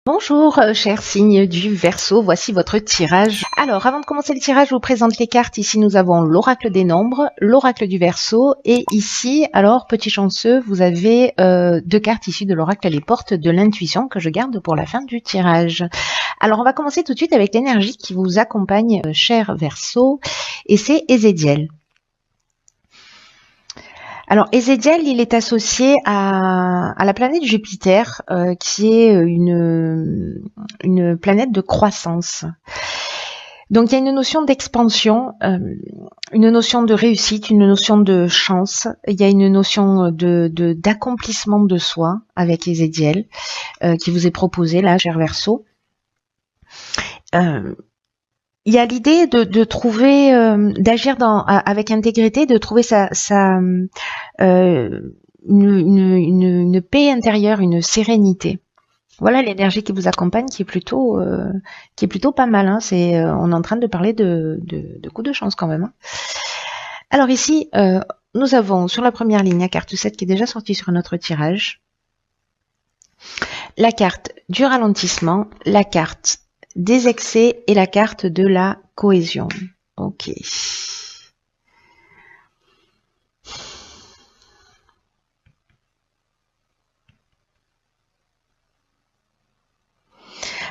Bonjour, cher signe du Verseau, voici votre tirage. Alors, avant de commencer le tirage, je vous présente les cartes. Ici, nous avons l'oracle des nombres, l'oracle du Verseau, et ici, alors, petit chanceux, vous avez deux cartes issues de l'oracle Les Portes de l'Intuition que je garde pour la fin du tirage. Alors, on va commencer tout de suite avec l'énergie qui vous accompagne, cher Verseau, et c'est Ezédiel. Alors, Ezédiel, il est associé à la planète Jupiter, qui est une planète de croissance. Donc, il y a une notion d'expansion, une notion de réussite, une notion de chance. Il y a une notion d'accomplissement de soi avec Ezédiel, qui vous est proposé là, cher Verseau. Il y a l'idée de trouver, d'agir avec intégrité, de trouver une paix intérieure, une sérénité. Voilà l'énergie qui vous accompagne, qui est plutôt pas mal. Hein. On est en train de parler de coups de chance quand même. Hein. Alors ici, nous avons sur la première ligne la carte 7 qui est déjà sortie sur notre tirage, la carte du ralentissement, la carte des excès et la carte de la cohésion. Ok.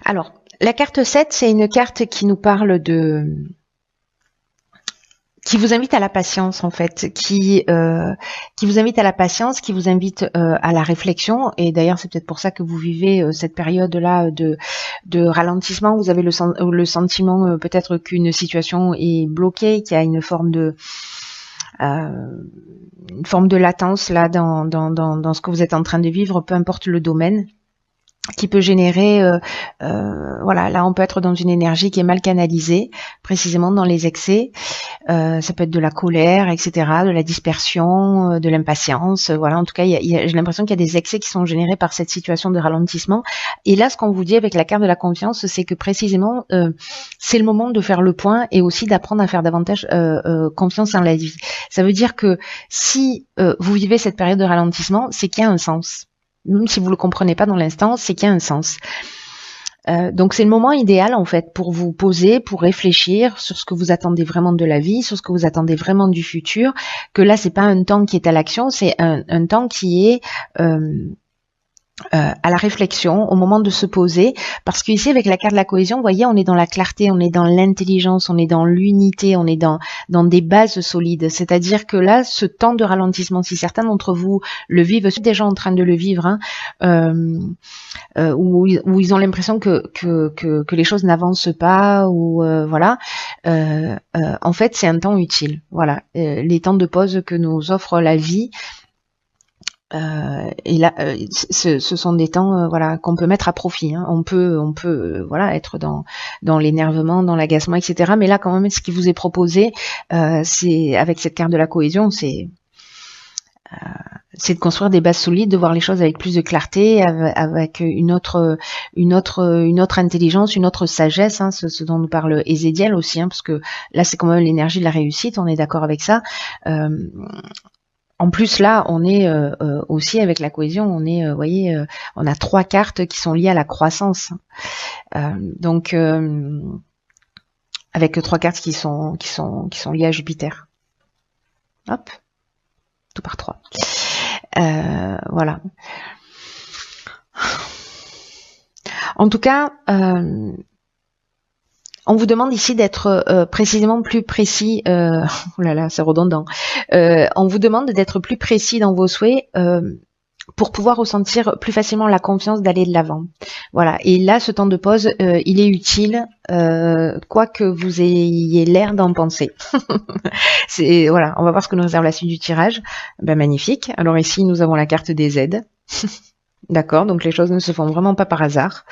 Alors, la carte 7, c'est une carte qui nous parle qui vous invite à la patience en fait, qui vous invite à la patience, qui vous invite à la réflexion. Et d'ailleurs, c'est peut-être pour ça que vous vivez cette période-là de ralentissement. Vous avez le sentiment peut-être qu'une situation est bloquée, qu'il y a une forme de latence là dans ce que vous êtes en train de vivre, peu importe le domaine, qui peut générer, voilà, là on peut être dans une énergie qui est mal canalisée, précisément dans les excès. Ça peut être de la colère, etc., de la dispersion, de l'impatience. Voilà, en tout cas, j'ai l'impression qu'il y a des excès qui sont générés par cette situation de ralentissement. Et là, ce qu'on vous dit avec la carte de la confiance, c'est que précisément, c'est le moment de faire le point et aussi d'apprendre à faire davantage confiance en la vie. Ça veut dire que si vous vivez cette période de ralentissement, c'est qu'il y a un sens. Même si vous le comprenez pas dans l'instant, c'est qu'il y a un sens. Donc c'est le moment idéal en fait pour vous poser, pour réfléchir sur ce que vous attendez vraiment de la vie, sur ce que vous attendez vraiment du futur. Que là c'est pas un temps qui est à l'action, c'est un temps qui est à la réflexion, au moment de se poser, parce qu'ici avec la carte de la cohésion, vous voyez, on est dans la clarté, on est dans l'intelligence, on est dans l'unité, on est dans des bases solides. C'est-à-dire que là, ce temps de ralentissement, si certains d'entre vous le vivent, sont déjà en train de le vivre, hein, où ils ont l'impression que les choses n'avancent pas, ou voilà. En fait, c'est un temps utile. Voilà, les temps de pause que nous offre la vie. Et là, ce sont des temps, voilà, qu'on peut mettre à profit. Hein. On peut, voilà, être dans l'énervement, dans l'agacement, etc. Mais là, quand même, ce qui vous est proposé, c'est avec cette carte de la cohésion, c'est de construire des bases solides, de voir les choses avec plus de clarté, avec une autre intelligence, une autre sagesse, hein, ce dont nous parle Ezédiel aussi, hein, parce que là, c'est quand même l'énergie de la réussite. On est d'accord avec ça. En plus, là, on est aussi avec la cohésion, on est, vous voyez, on a 3 cartes qui sont liées à la croissance. Donc, avec 3 cartes qui sont liées à Jupiter. Hop, tout par 3. Voilà. En tout cas, on vous demande ici d'être précisément plus précis. Oh là là, c'est redondant. On vous demande d'être plus précis dans vos souhaits pour pouvoir ressentir plus facilement la confiance d'aller de l'avant. Voilà. Et là, ce temps de pause, il est utile, quoi que vous ayez l'air d'en penser. Voilà. On va voir ce que nous réserve la suite du tirage. Ben, magnifique. Alors ici, nous avons la carte des aides. D'accord. Donc les choses ne se font vraiment pas par hasard.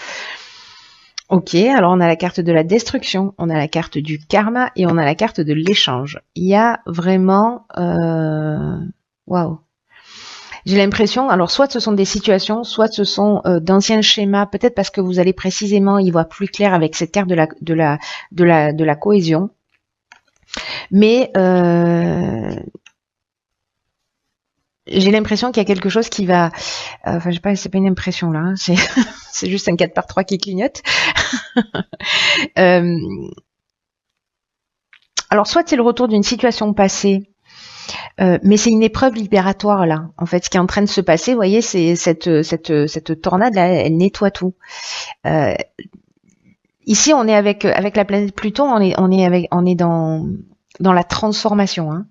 Ok, alors on a la carte de la destruction, on a la carte du karma et on a la carte de l'échange. Il y a vraiment... Waouh. J'ai l'impression, alors soit ce sont des situations, soit ce sont d'anciens schémas, peut-être parce que vous allez précisément y voir plus clair avec cette carte de la cohésion. Mais j'ai l'impression qu'il y a quelque chose qui va, enfin je sais pas, c'est pas une impression là, hein, c'est c'est juste un 4x3 qui clignote. Euh, alors soit c'est le retour d'une situation passée, mais c'est une épreuve libératoire là. En fait, ce qui est en train de se passer, vous voyez, c'est cette tornade là, elle nettoie tout. Euh, Ici, on est avec la planète Pluton, on est dans la transformation. Hein.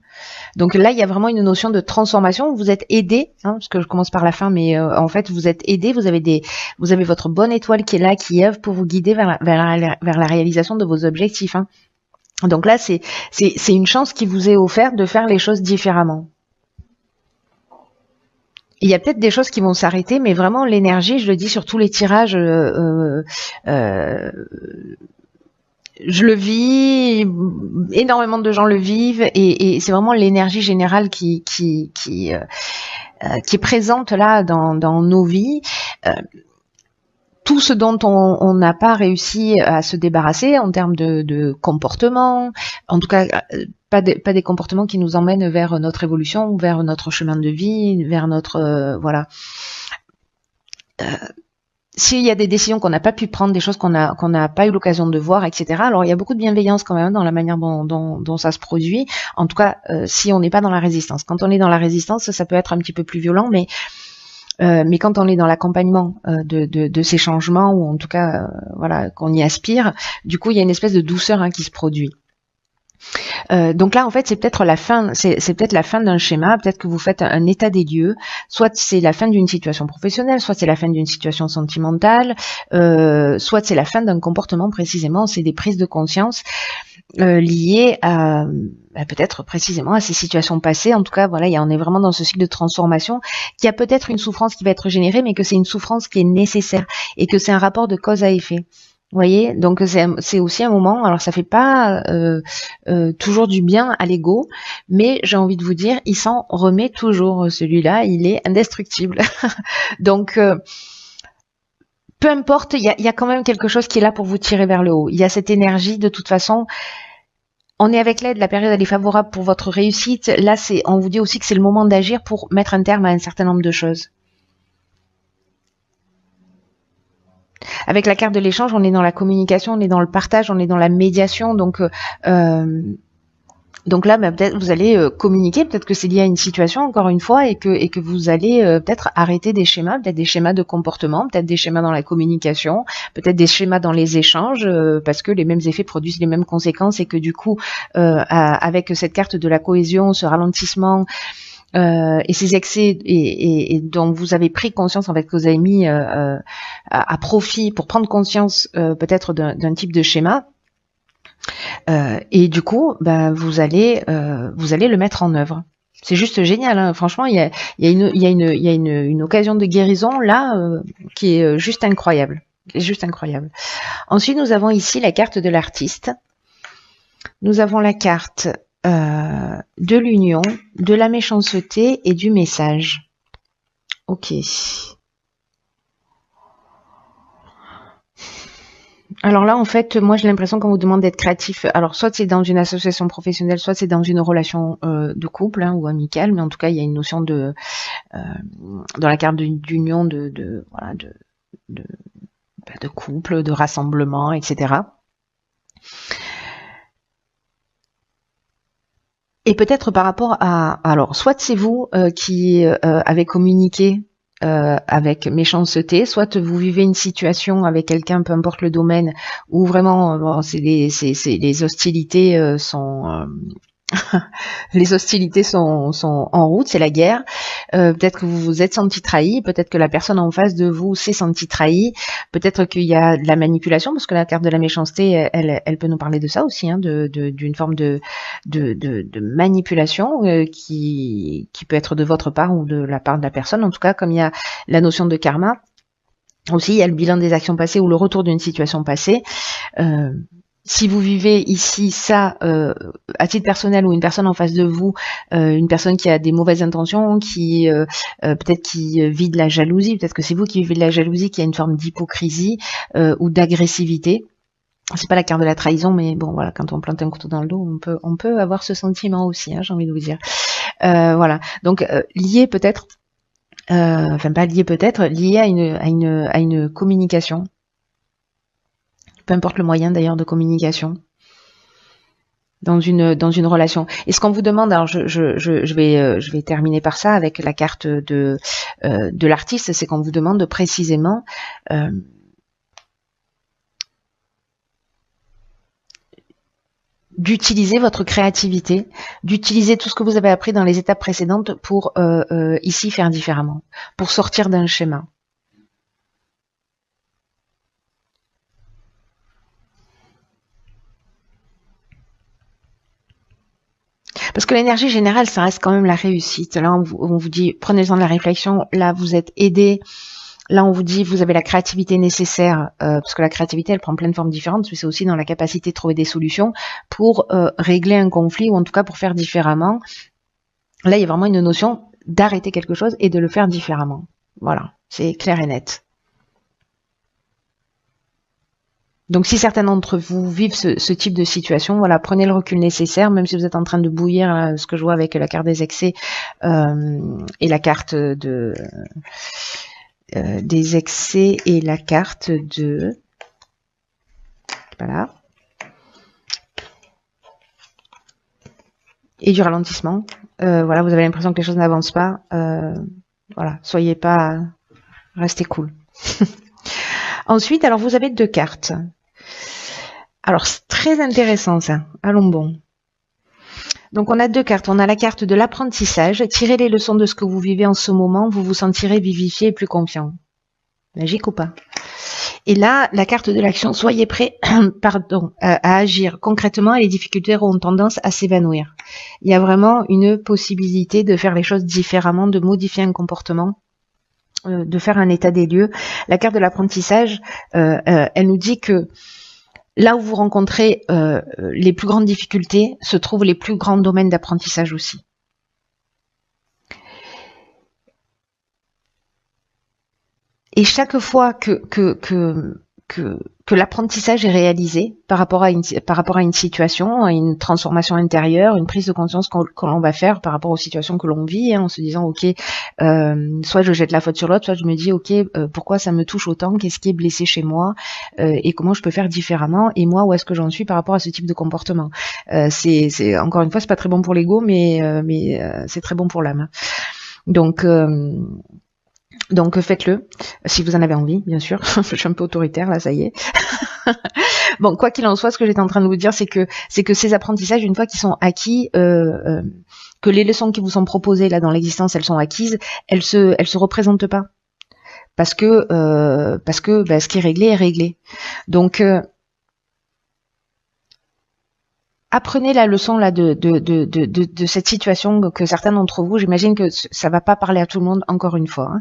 Donc là, il y a vraiment une notion de transformation. Vous êtes aidé, hein, parce que je commence par la fin, mais en fait, vous êtes aidé. Vous avez votre bonne étoile qui est là, qui œuvre pour vous guider vers la réalisation de vos objectifs. Hein. Donc là, c'est une chance qui vous est offerte de faire les choses différemment. Il y a peut-être des choses qui vont s'arrêter, mais vraiment l'énergie, je le dis sur tous les tirages, je le vis, énormément de gens le vivent, et c'est vraiment l'énergie générale qui est présente là dans nos vies. Tout ce dont on n'a pas réussi à se débarrasser en termes de comportement, en tout cas pas des comportements qui nous emmènent vers notre évolution, vers notre chemin de vie, vers notre voilà. S'il y a des décisions qu'on n'a pas pu prendre, des choses qu'on n'a pas eu l'occasion de voir, etc. Alors il y a beaucoup de bienveillance quand même dans la manière dont ça se produit. En tout cas, si on n'est pas dans la résistance. Quand on est dans la résistance, ça peut être un petit peu plus violent, mais quand on est dans l'accompagnement de ces changements, ou en tout cas voilà, qu'on y aspire, du coup il y a une espèce de douceur qui se produit. Donc là, en fait, c'est peut-être la fin, c'est peut-être la fin d'un schéma. Peut-être que vous faites un état des lieux. Soit c'est la fin d'une situation professionnelle, soit c'est la fin d'une situation sentimentale, soit c'est la fin d'un comportement précisément. C'est des prises de conscience liées à peut-être précisément à ces situations passées. En tout cas, voilà, on est vraiment dans ce cycle de transformation qui a peut-être une souffrance qui va être générée, mais que c'est une souffrance qui est nécessaire et que c'est un rapport de cause à effet. Vous voyez, donc c'est aussi un moment, alors ça fait pas toujours du bien à l'ego, mais j'ai envie de vous dire, il s'en remet toujours, celui-là, il est indestructible. Donc, peu importe, il y a quand même quelque chose qui est là pour vous tirer vers le haut. Il y a cette énergie, de toute façon, on est avec l'aide, la période elle est favorable pour votre réussite. Là, on vous dit aussi que c'est le moment d'agir pour mettre un terme à un certain nombre de choses. Avec la carte de l'échange, on est dans la communication, on est dans le partage, on est dans la médiation. Donc là, peut-être vous allez communiquer, peut-être que c'est lié à une situation, encore une fois, et que vous allez peut-être arrêter des schémas, peut-être des schémas de comportement, peut-être des schémas dans la communication, peut-être des schémas dans les échanges, parce que les mêmes effets produisent les mêmes conséquences, et que du coup, avec cette carte de la cohésion, ce ralentissement, et ces excès et dont vous avez pris conscience, en fait, que vous avez mis à profit pour prendre conscience peut-être d'un type de schéma, et du coup vous allez le mettre en œuvre. C'est juste génial, hein. Franchement, il y a une occasion de guérison là qui est juste incroyable. Juste incroyable. Ensuite, nous avons ici la carte de l'artiste. Nous avons la carte de l'union, de la méchanceté et du message. Ok. Alors là, en fait, moi j'ai l'impression qu'on vous demande d'être créatif. Alors soit c'est dans une association professionnelle, soit c'est dans une relation de couple ou amicale, mais en tout cas il y a une notion de dans la carte d'union de couple, de rassemblement, etc. Et peut-être par rapport alors soit c'est vous qui avez communiqué avec méchanceté, soit vous vivez une situation avec quelqu'un, peu importe le domaine, où vraiment les hostilités sont les hostilités sont en route, c'est la guerre. Peut-être que vous vous êtes senti trahi, peut-être que la personne en face de vous s'est sentie trahie, peut-être qu'il y a de la manipulation, parce que la carte de la méchanceté, elle peut nous parler de ça aussi, d'une forme de manipulation qui peut être de votre part ou de la part de la personne. En tout cas, comme il y a la notion de karma, aussi il y a le bilan des actions passées ou le retour d'une situation passée. Si vous vivez ici ça à titre personnel, ou une personne en face de vous, une personne qui a des mauvaises intentions, qui peut-être qui vit de la jalousie, peut-être que c'est vous qui vivez de la jalousie, qui a une forme d'hypocrisie ou d'agressivité. C'est pas la carte de la trahison, mais bon voilà, quand on plante un couteau dans le dos, on peut avoir ce sentiment aussi, j'ai envie de vous dire. Voilà. Donc lié peut-être, enfin pas lié peut-être, lié à une communication. Peu importe le moyen d'ailleurs de communication. Dans une relation. Et ce qu'on vous demande, alors je vais terminer par ça avec la carte de l'artiste, c'est qu'on vous demande précisément d'utiliser votre créativité, d'utiliser tout ce que vous avez appris dans les étapes précédentes pour ici faire différemment, pour sortir d'un schéma. Parce que l'énergie générale, ça reste quand même la réussite. Là, on vous dit, prenez le temps de la réflexion. Là, vous êtes aidé. Là, on vous dit, vous avez la créativité nécessaire, parce que la créativité, elle prend plein de formes différentes, mais c'est aussi dans la capacité de trouver des solutions pour régler un conflit, ou en tout cas pour faire différemment. Là, il y a vraiment une notion d'arrêter quelque chose et de le faire différemment. Voilà, c'est clair et net. Donc, si certains d'entre vous vivent ce type de situation, voilà, prenez le recul nécessaire, même si vous êtes en train de bouillir, là, ce que je vois avec la carte des excès et la carte de des excès et la carte de voilà et du ralentissement. Voilà, vous avez l'impression que les choses n'avancent pas. Voilà, soyez pas, restez cool. Ensuite, alors vous avez deux cartes. Alors, c'est très intéressant ça. Allons bon. Donc, on a deux cartes. On a la carte de l'apprentissage. Tirez les leçons de ce que vous vivez en ce moment. Vous vous sentirez vivifié et plus confiant. Magique ou pas? Et là, la carte de l'action. Soyez prêts à agir concrètement et les difficultés auront tendance à s'évanouir. Il y a vraiment une possibilité de faire les choses différemment, de modifier un comportement, de faire un état des lieux. La carte de l'apprentissage, elle nous dit que là où vous rencontrez les plus grandes difficultés, se trouvent les plus grands domaines d'apprentissage aussi. Et chaque fois que l'apprentissage est réalisé par rapport à une situation, à une transformation intérieure, une prise de conscience que l'on va faire par rapport aux situations que l'on vit, en se disant ok, soit je jette la faute sur l'autre, soit je me dis ok, pourquoi ça me touche autant, qu'est-ce qui est blessé chez moi, et comment je peux faire différemment, et moi où est-ce que j'en suis par rapport à ce type de comportement. C'est encore une fois, c'est pas très bon pour l'ego, mais c'est très bon pour l'âme. Donc faites-le, si vous en avez envie, bien sûr. Je suis un peu autoritaire, là, ça y est. Bon, quoi qu'il en soit, ce que j'étais en train de vous dire, c'est que ces apprentissages, une fois qu'ils sont acquis, que les leçons qui vous sont proposées là dans l'existence, elles sont acquises, elles se représentent pas. Parce que ce qui est réglé est réglé. Donc apprenez la leçon là de cette situation que certains d'entre vous, j'imagine que ça va pas parler à tout le monde encore une fois.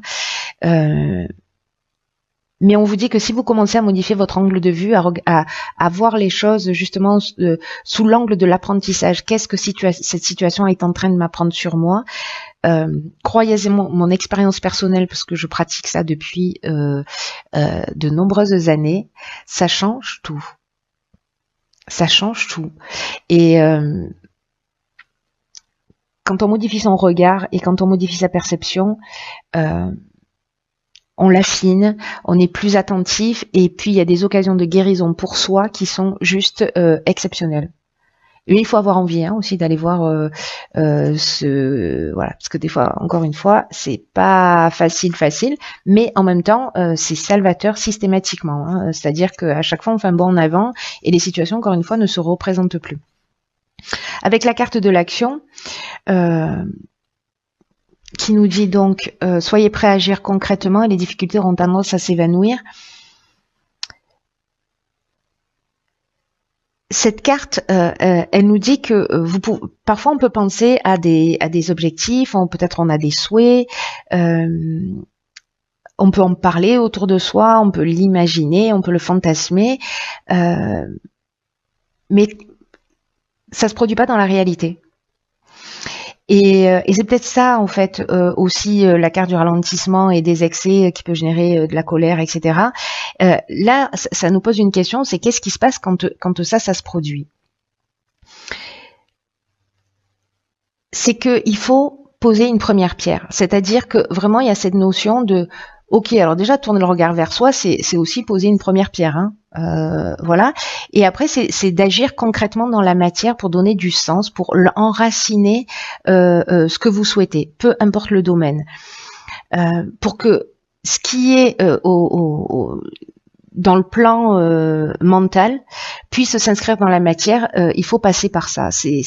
Mais on vous dit que si vous commencez à modifier votre angle de vue, à voir les choses justement sous l'angle de l'apprentissage, qu'est-ce que cette situation est en train de m'apprendre sur moi, croyez-moi, mon expérience personnelle, parce que je pratique ça depuis de nombreuses années, ça change tout. Ça change tout. Et quand on modifie son regard et quand on modifie sa perception, on l'affine, on est plus attentif, et puis il y a des occasions de guérison pour soi qui sont juste exceptionnelles. Et il faut avoir envie aussi d'aller voir voilà, parce que des fois, encore une fois, c'est pas facile, mais en même temps, c'est salvateur systématiquement. C'est-à-dire qu'à chaque fois, on fait un bond en avant et les situations, encore une fois, ne se représentent plus. Avec la carte de l'action, qui nous dit donc soyez prêts à agir concrètement et les difficultés auront tendance à s'évanouir. Cette carte, elle nous dit que parfois on peut penser à des objectifs, peut-être on a des souhaits, on peut en parler autour de soi, on peut l'imaginer, on peut le fantasmer, mais ça se produit pas dans la réalité. Et c'est peut-être ça, en fait, aussi la carte du ralentissement et des excès qui peut générer de la colère, etc. Là, ça nous pose une question, c'est qu'est-ce qui se passe quand ça se produit? c'est que il faut poser une première pierre. C'est-à-dire que vraiment, il y a cette notion de ok, alors déjà tourner le regard vers soi, c'est aussi poser une première pierre, hein. Voilà. Et après, c'est d'agir concrètement dans la matière pour donner du sens, pour enraciner ce que vous souhaitez, peu importe le domaine, pour que ce qui est dans le plan mental puisse s'inscrire dans la matière. Il faut passer par ça. C'est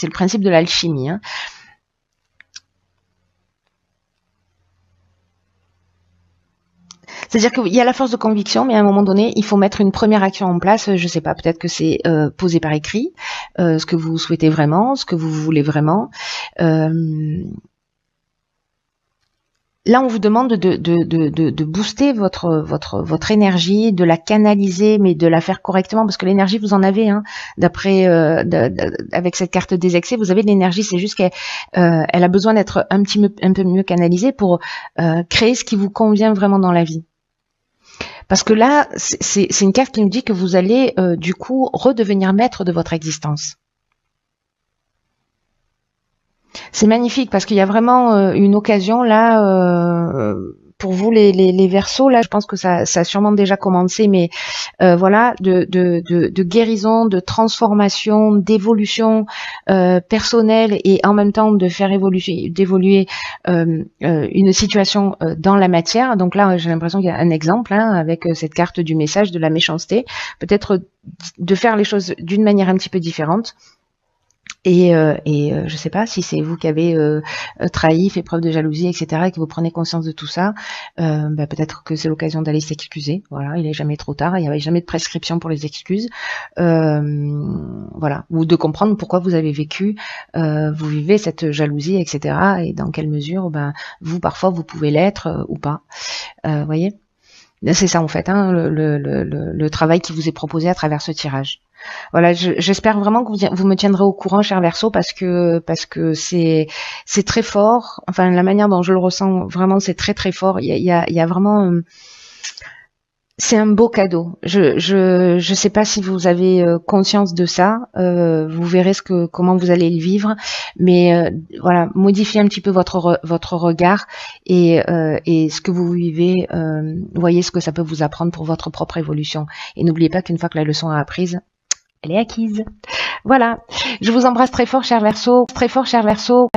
le principe de l'alchimie, hein. C'est-à-dire qu'il y a la force de conviction, mais à un moment donné, il faut mettre une première action en place. Je sais pas, peut-être que c'est poser par écrit ce que vous souhaitez vraiment, ce que vous voulez vraiment. Là, on vous demande de booster votre énergie, de la canaliser, mais de la faire correctement, parce que l'énergie, vous en avez, hein, d'après avec cette carte des excès, vous avez de l'énergie, c'est juste qu'elle elle a besoin d'être un peu mieux canalisée pour créer ce qui vous convient vraiment dans la vie. Parce que là, c'est une carte qui nous dit que vous allez du coup redevenir maître de votre existence. C'est magnifique parce qu'il y a vraiment une occasion là pour vous les Verseaux. Là, je pense que ça a sûrement déjà commencé, mais voilà, de guérison, de transformation, d'évolution personnelle et en même temps de faire d'évoluer une situation dans la matière. Donc là, j'ai l'impression qu'il y a un exemple hein, avec cette carte du message de la méchanceté, peut-être de faire les choses d'une manière un petit peu différente. Et je sais pas si c'est vous qui avez trahi, fait preuve de jalousie, etc., et que vous prenez conscience de tout ça, peut-être que c'est l'occasion d'aller s'excuser. Voilà, il est jamais trop tard, il n'y avait jamais de prescription pour les excuses. Voilà, ou de comprendre pourquoi vous avez vécu, vous vivez cette jalousie, etc., et dans quelle mesure, vous parfois vous pouvez l'être ou pas. Voyez, c'est ça en fait, hein, le travail qui vous est proposé à travers ce tirage. Voilà, j'espère vraiment que vous me tiendrez au courant, cher Verseau, parce que c'est très fort. Enfin, la manière dont je le ressens, vraiment, c'est très très fort. Il y a vraiment, c'est un beau cadeau. Je sais pas si vous avez conscience de ça. Vous verrez comment vous allez le vivre, mais voilà, modifiez un petit peu votre regard et ce que vous vivez. Voyez ce que ça peut vous apprendre pour votre propre évolution. Et n'oubliez pas qu'une fois que la leçon est apprise, elle est acquise. Voilà. Je vous embrasse très fort, cher Verseau. Très fort, cher Verseau.